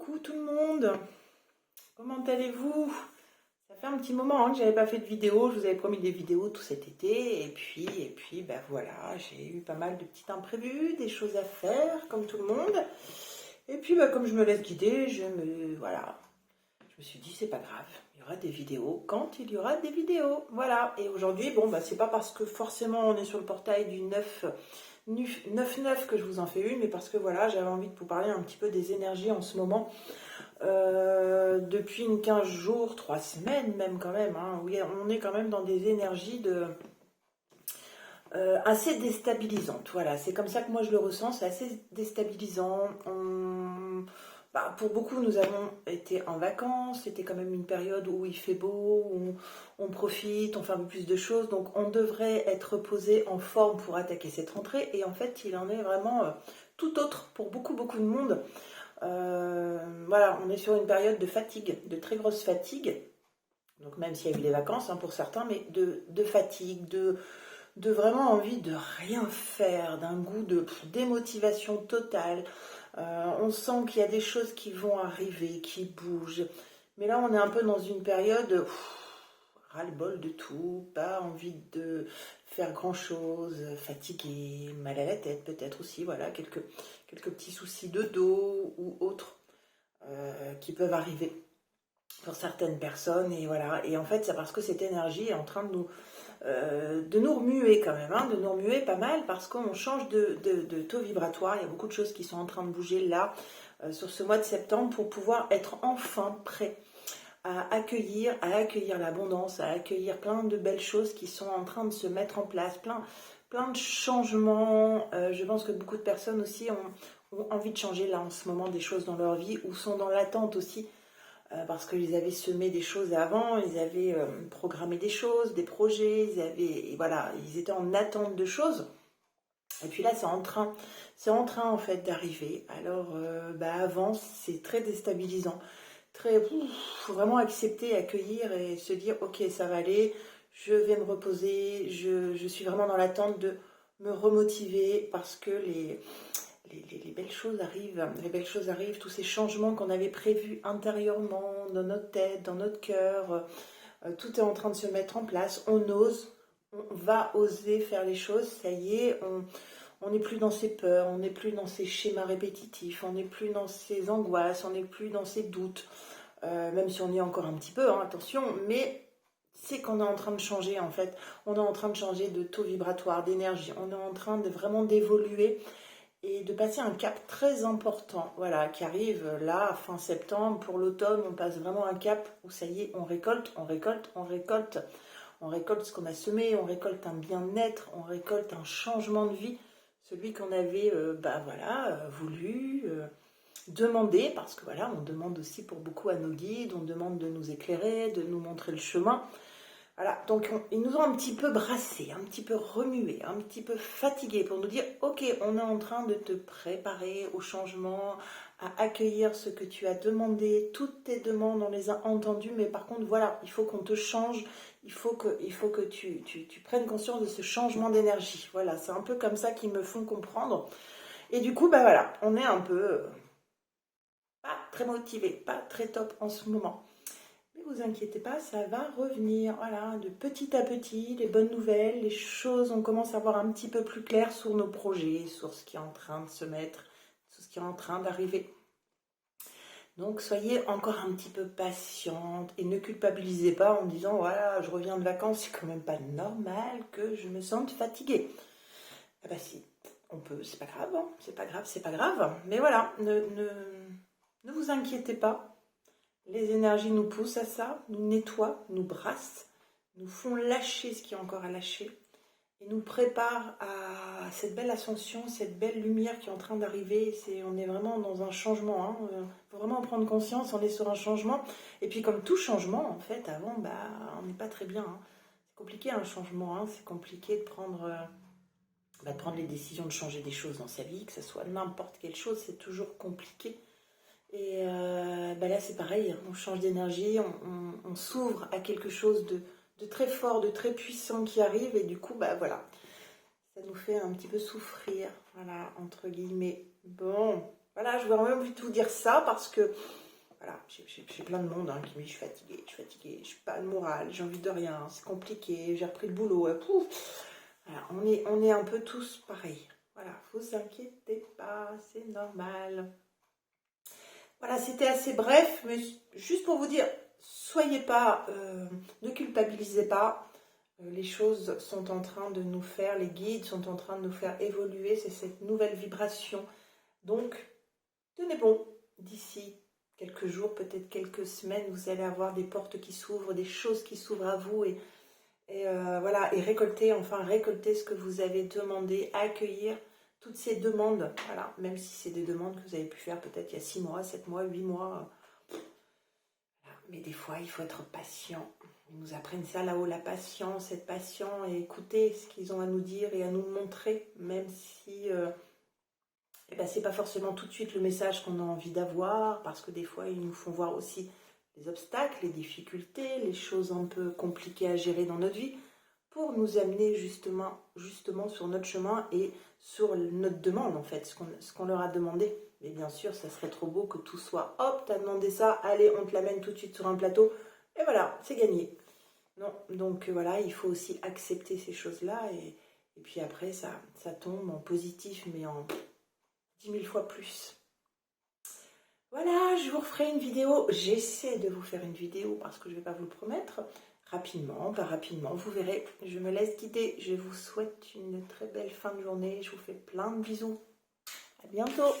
Coucou tout le monde, comment allez-vous? Ça fait un petit moment que j'avais pas fait de vidéo, je vous avais promis des vidéos tout cet été et puis bah voilà, j'ai eu pas mal de petits imprévus, des choses à faire comme tout le monde. Et puis bah, comme je me laisse guider, voilà, je me suis dit c'est pas grave, il y aura des vidéos quand il y aura des vidéos, voilà. Et aujourd'hui, bon bah c'est pas parce que forcément on est sur le portail du 9-9 que je vous en fais une, mais parce que voilà, j'avais envie de vous parler un petit peu des énergies en ce moment. Depuis une 15 jours, 3 semaines même quand même, hein. Oui, on est quand même dans des énergies assez déstabilisantes. Voilà, c'est comme ça que moi je le ressens, c'est assez déstabilisant. Pour beaucoup, nous avons été en vacances, c'était quand même une période où il fait beau, où on profite, on fait un peu plus de choses, donc on devrait être posé en forme pour attaquer cette rentrée, et en fait il en est vraiment tout autre pour beaucoup de monde. Voilà, on est sur une période de fatigue, de très grosse fatigue. Donc même s'il y a eu les vacances hein, pour certains, mais de fatigue, de vraiment envie de rien faire, d'un goût de démotivation totale. On sent qu'il y a des choses qui vont arriver, qui bougent. Mais là, on est un peu dans une période ras-le-bol de tout, pas envie de faire grand-chose, fatigué, mal à la tête peut-être aussi, voilà, quelques petits soucis de dos ou autres qui peuvent arriver pour certaines personnes. Et voilà, et en fait, c'est parce que cette énergie est en train de nous remuer quand même, hein, de nous remuer pas mal parce qu'on change de taux vibratoire. Il y a beaucoup de choses qui sont en train de bouger là sur ce mois de septembre pour pouvoir être enfin prêt à accueillir l'abondance, à accueillir plein de belles choses qui sont en train de se mettre en place, plein de changements. Je pense que beaucoup de personnes aussi ont envie de changer là en ce moment des choses dans leur vie ou sont dans l'attente aussi parce qu'ils avaient semé des choses avant, ils avaient programmé des choses, des projets, voilà, ils étaient en attente de choses. Et puis là, c'est en train en fait d'arriver. Alors, avant, c'est très déstabilisant. Faut vraiment accepter, accueillir et se dire, ok, ça va aller, je vais me reposer, je suis vraiment dans l'attente de me remotiver parce que les belles choses arrivent, tous ces changements qu'on avait prévus intérieurement, dans notre tête, dans notre cœur, tout est en train de se mettre en place, on ose, on va oser faire les choses, ça y est, on n'est plus dans ses peurs, on n'est plus dans ses schémas répétitifs, on n'est plus dans ses angoisses, on n'est plus dans ses doutes, même si on y est encore un petit peu, hein, attention, mais c'est qu'on est en train de changer en fait, on est en train de changer de taux vibratoire, d'énergie, on est en train de vraiment d'évoluer et de passer un cap très important, voilà, qui arrive là, fin septembre, pour l'automne, on passe vraiment un cap où ça y est, on récolte, on récolte ce qu'on a semé, on récolte un bien-être, on récolte un changement de vie, celui qu'on avait, voulu, demander, parce que voilà, on demande aussi pour beaucoup à nos guides, on demande de nous éclairer, de nous montrer le chemin. Voilà, donc ils nous ont un petit peu brassés, un petit peu remués, un petit peu fatigués pour nous dire ok, on est en train de te préparer au changement, à accueillir ce que tu as demandé, toutes tes demandes, on les a entendues, mais par contre voilà, il faut qu'on te change, il faut que tu prennes conscience de ce changement d'énergie. Voilà, c'est un peu comme ça qu'ils me font comprendre. Et du coup, voilà, on est un peu pas très motivés, pas très top en ce moment. Ne vous inquiétez pas, ça va revenir. Voilà, de petit à petit, les bonnes nouvelles, les choses, on commence à voir un petit peu plus clair sur nos projets, sur ce qui est en train de se mettre, sur ce qui est en train d'arriver. Donc soyez encore un petit peu patiente et ne culpabilisez pas en me disant voilà, je reviens de vacances, c'est quand même pas normal que je me sente fatiguée. Ah bah si, on peut, c'est pas grave, hein, c'est pas grave. Mais voilà, ne vous inquiétez pas. Les énergies nous poussent à ça, nous nettoient, nous brassent, nous font lâcher ce qui est encore à lâcher et nous préparent à cette belle ascension, cette belle lumière qui est en train d'arriver. On est vraiment dans un changement, il faut vraiment en prendre conscience, on est sur un changement. Et puis comme tout changement, en fait, avant, on n'est pas très bien. Hein. C'est compliqué un changement, hein. C'est compliqué de prendre les décisions de changer des choses dans sa vie, que ce soit n'importe quelle chose, c'est toujours compliqué. Et là c'est pareil, on change d'énergie, on s'ouvre à quelque chose de très fort, de très puissant qui arrive et du coup ça nous fait un petit peu souffrir, voilà, entre guillemets. Bon, Voilà, je voudrais même vous dire ça parce que, voilà, j'ai plein de monde hein, qui me dit je suis fatiguée, je suis pas le moral, j'ai envie de rien, c'est compliqué, j'ai repris le boulot, pouf. Voilà, on est un peu tous pareils. Voilà, vous inquiétez pas, c'est normal. Voilà, c'était assez bref, mais juste pour vous dire, soyez pas, ne culpabilisez pas. Les choses sont en train de nous faire, les guides sont en train de nous faire évoluer, c'est cette nouvelle vibration. Donc, tenez bon, d'ici quelques jours, peut-être quelques semaines, vous allez avoir des portes qui s'ouvrent, des choses qui s'ouvrent à vous et voilà, et récolter, enfin récolter ce que vous avez demandé, accueillir toutes ces demandes, voilà, même si c'est des demandes que vous avez pu faire peut-être il y a 6 mois, 7 mois, 8 mois, voilà. Mais des fois, il faut être patient. Ils nous apprennent ça là-haut, la patience, être patient et écouter ce qu'ils ont à nous dire et à nous montrer, même si eh ben, c'est pas forcément tout de suite le message qu'on a envie d'avoir, parce que des fois, ils nous font voir aussi les obstacles, les difficultés, les choses un peu compliquées à gérer dans notre vie, pour nous amener justement sur notre chemin et sur notre demande, en fait, ce qu'on leur a demandé. Mais bien sûr, ça serait trop beau que tout soit, hop, t'as demandé ça, allez, on te l'amène tout de suite sur un plateau, et voilà, c'est gagné. Non, donc voilà, il faut aussi accepter ces choses-là, et puis après, ça tombe en positif, mais en 10 000 fois plus. Voilà, je vous referai une vidéo. J'essaie de vous faire une vidéo parce que je ne vais pas vous le promettre. Rapidement, pas rapidement, vous verrez. Je me laisse guider. Je vous souhaite une très belle fin de journée. Je vous fais plein de bisous. À bientôt.